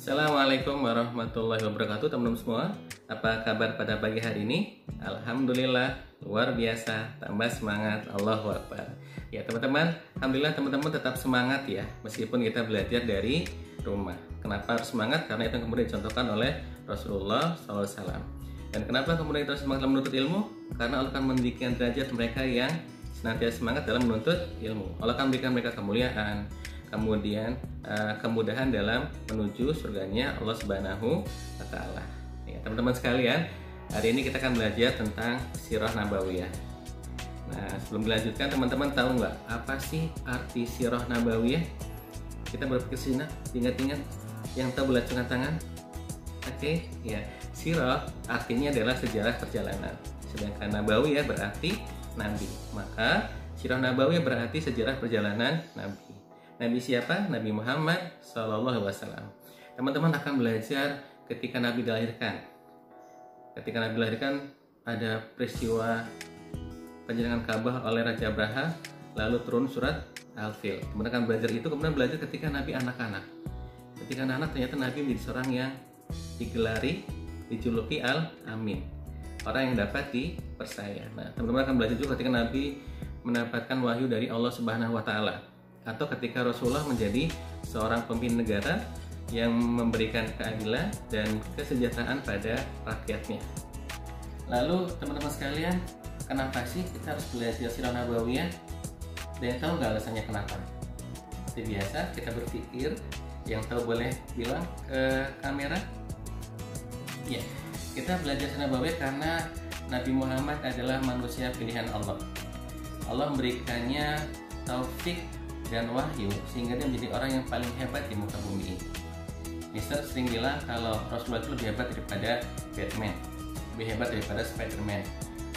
Assalamualaikum warahmatullahi wabarakatuh teman-teman semua. Apa kabar pada pagi hari ini? Alhamdulillah luar biasa, tambah semangat, Allahu Akbar. Ya teman-teman, alhamdulillah teman-teman tetap semangat ya, meskipun kita belajar dari rumah. Kenapa harus semangat? Karena itu yang kemudian dicontohkan oleh Rasulullah SAW. Dan kenapa kemudian kita semangat dalam menuntut ilmu? Karena Allah akan memberikan derajat mereka yang senantiasa semangat dalam menuntut ilmu. Allah akan memberikan mereka kemuliaan, kemudian kemudahan dalam menuju surganya Allah Subhanahu wa Ta'ala. Ya, teman-teman sekalian, hari ini kita akan belajar tentang sirah nabawiyah. Nah, sebelum dilanjutkan, teman-teman tahu nggak apa sih arti sirah nabawiyah? Kita berpikir sini, ingat-ingat, yang tahu boleh angkat tangan. Oke, ya, sirah artinya adalah sejarah perjalanan, sedangkan nabawiyah berarti nabi. Maka sirah nabawiyah berarti sejarah perjalanan nabi. Nabi siapa? Nabi Muhammad SAW. Teman-teman akan belajar ketika Nabi dilahirkan. Ketika Nabi dilahirkan ada peristiwa penyerangan Ka'bah oleh Raja Abraha, lalu turun surat Al-Fil. Kemudian akan belajar itu, kemudian belajar ketika Nabi anak-anak. Ketika anak-anak ternyata Nabi menjadi seorang yang dijuluki Al-Amin, orang yang dapat dipercaya. Nah, teman-teman akan belajar juga ketika Nabi mendapatkan wahyu dari Allah Subhanahu wa Ta'ala, atau ketika Rasulullah menjadi seorang pemimpin negara yang memberikan keadilan dan kesejahteraan pada rakyatnya. Lalu teman-teman sekalian, kenapa sih kita harus belajar sirah nabawiyah? Dan tahu nggak alasannya kenapa? Seperti biasa kita berpikir, yang tahu boleh bilang ke kamera. Ya, kita belajar sirah nabawiyah karena Nabi Muhammad adalah manusia pilihan Allah. Allah memberikannya taufik dan wahyu sehingga dia menjadi orang yang paling hebat di muka bumi ini. Mister sering bilang kalau Rasulullah itu lebih hebat daripada Batman, lebih hebat daripada Spiderman,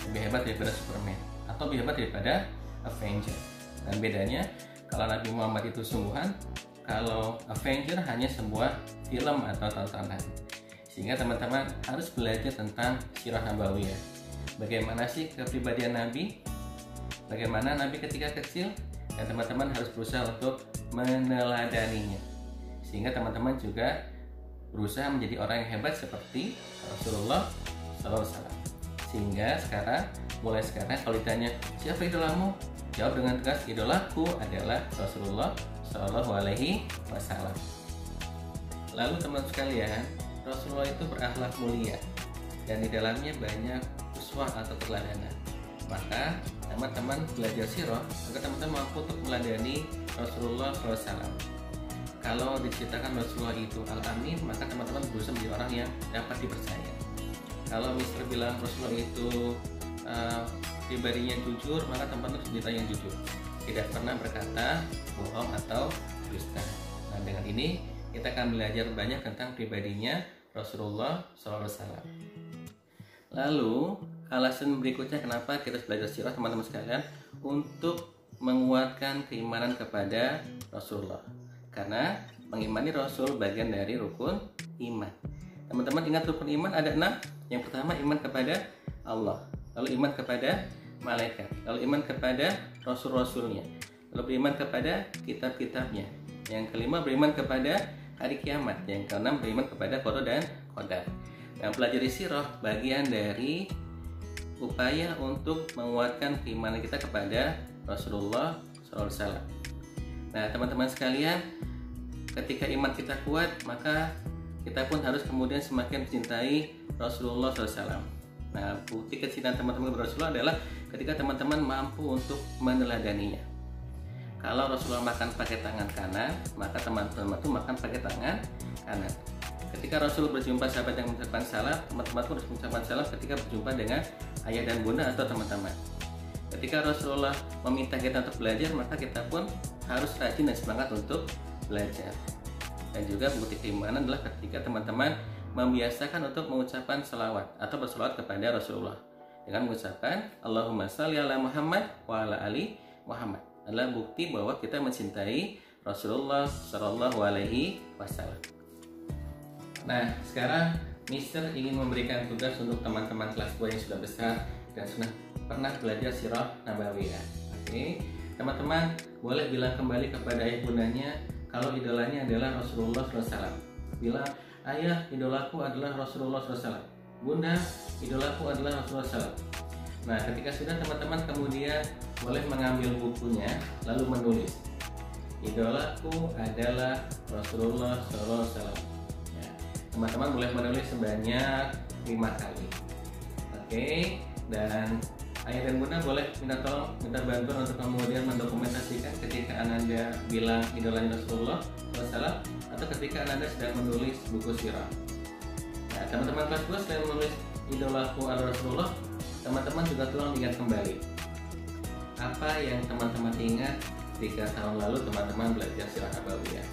lebih hebat daripada Superman, atau lebih hebat daripada Avenger. Dan bedanya, kalau Nabi Muhammad itu sungguhan, kalau Avenger hanya sebuah film atau tontonan. Sehingga teman-teman harus belajar tentang sirah nabawiyah. Bagaimana sih kepribadian Nabi? Bagaimana Nabi ketika kecil? Dan teman-teman harus berusaha untuk meneladaninya, sehingga teman-teman juga berusaha menjadi orang yang hebat seperti Rasulullah SAW. Sehingga mulai sekarang kalau ditanya siapa idolamu, jawab dengan tegas, idolaku adalah Rasulullah SAW. Lalu teman-teman sekalian, Rasulullah itu berakhlak mulia dan di dalamnya banyak uswah atau teladan. Maka teman-teman belajar sirah, maka teman-teman mampu untuk meladani Rasulullah SAW. Kalau diceritakan Rasulullah itu Al-Amin, maka teman-teman berusaha menjadi orang yang dapat dipercaya. Kalau Mister bilang Rasulullah itu pribadinya jujur, maka teman-teman harus menjadi yang jujur, tidak pernah berkata bohong atau dusta. Nah, dengan ini kita akan belajar banyak tentang pribadinya Rasulullah SAW. Lalu alasan berikutnya kenapa kita harus belajar sirah, teman-teman sekalian, untuk menguatkan keimanan kepada Rasulullah. Karena mengimani Rasul bagian dari rukun iman. Teman-teman ingat rukun iman ada 6. Yang pertama iman kepada Allah, lalu iman kepada malaikat, lalu iman kepada rasul-rasulnya, lalu beriman kepada kitab-kitabnya. Yang kelima beriman kepada hari kiamat. Yang keenam beriman kepada qada dan qadar. Yang pelajari sirah bagian dari upaya untuk menguatkan keimanan kita kepada Rasulullah SAW. Nah, teman-teman sekalian, ketika iman kita kuat, maka kita pun harus kemudian semakin mencintai Rasulullah SAW. Nah, bukti kecintaan teman-teman kepada Rasulullah adalah ketika teman-teman mampu untuk meneladaninya. Kalau Rasulullah makan pakai tangan kanan, maka teman-teman itu makan pakai tangan kanan. Ketika Rasul berjumpa sahabat yang mengucapkan salam, teman-teman pun harus mengucapkan salam ketika berjumpa dengan ayah dan bunda atau teman-teman. Ketika Rasulullah meminta kita untuk belajar, maka kita pun harus rajin dan semangat untuk belajar. Dan juga bukti keimanan adalah ketika teman-teman membiasakan untuk mengucapkan salawat atau bersalawat kepada Rasulullah dengan mengucapkan Allahumma shalli ala Muhammad wa ala ali Muhammad. Adalah bukti bahwa kita mencintai Rasulullah Shallallahu Alaihi Wasallam. Nah, sekarang Mister ingin memberikan tugas untuk teman-teman kelas 2 yang sudah besar dan sudah pernah belajar sirah nabawiyah. Oke, teman-teman boleh bilang kembali kepada ayah bundanya kalau idolanya adalah Rasulullah SAW. bilang, ayah, idolaku adalah Rasulullah SAW, bunda, idolaku adalah Rasulullah SAW. Nah, ketika sudah, teman-teman kemudian boleh mengambil bukunya lalu menulis, idolaku adalah Rasulullah SAW. Ya, teman-teman boleh menulis sebanyak 5 kali. Oke, dan ayah dan bunda boleh minta bantuan untuk kemudian mendokumentasikan ketika Ananda bilang idolanya Rasulullah SAW, atau ketika Ananda sedang menulis buku sirah. Nah, teman-teman kelas 2 selain menulis idolaku adalah Rasulullah, teman-teman juga tolong ingat kembali apa yang teman-teman ingat ketika tahun lalu teman-teman belajar sirah nabawiyah.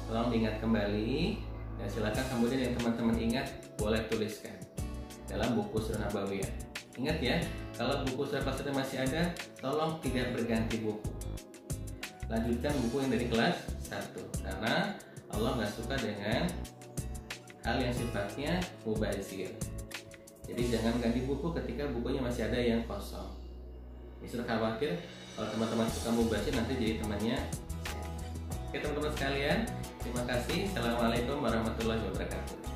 Tolong diingat kembali, dan silakan kemudian yang teman-teman ingat boleh tuliskan dalam buku sirah nabawiyah. Ingat ya, kalau buku sirah kelas 1 masih ada, tolong tidak berganti buku. Lanjutkan buku yang dari kelas 1, karena Allah nggak suka dengan hal yang sifatnya mubazir. Jadi jangan ganti buku ketika bukunya masih ada yang kosong. Misalnya khawatir kalau teman-teman suka mubazir nanti jadi temannya. Oke teman-teman sekalian, terima kasih. Assalamualaikum warahmatullahi wabarakatuh.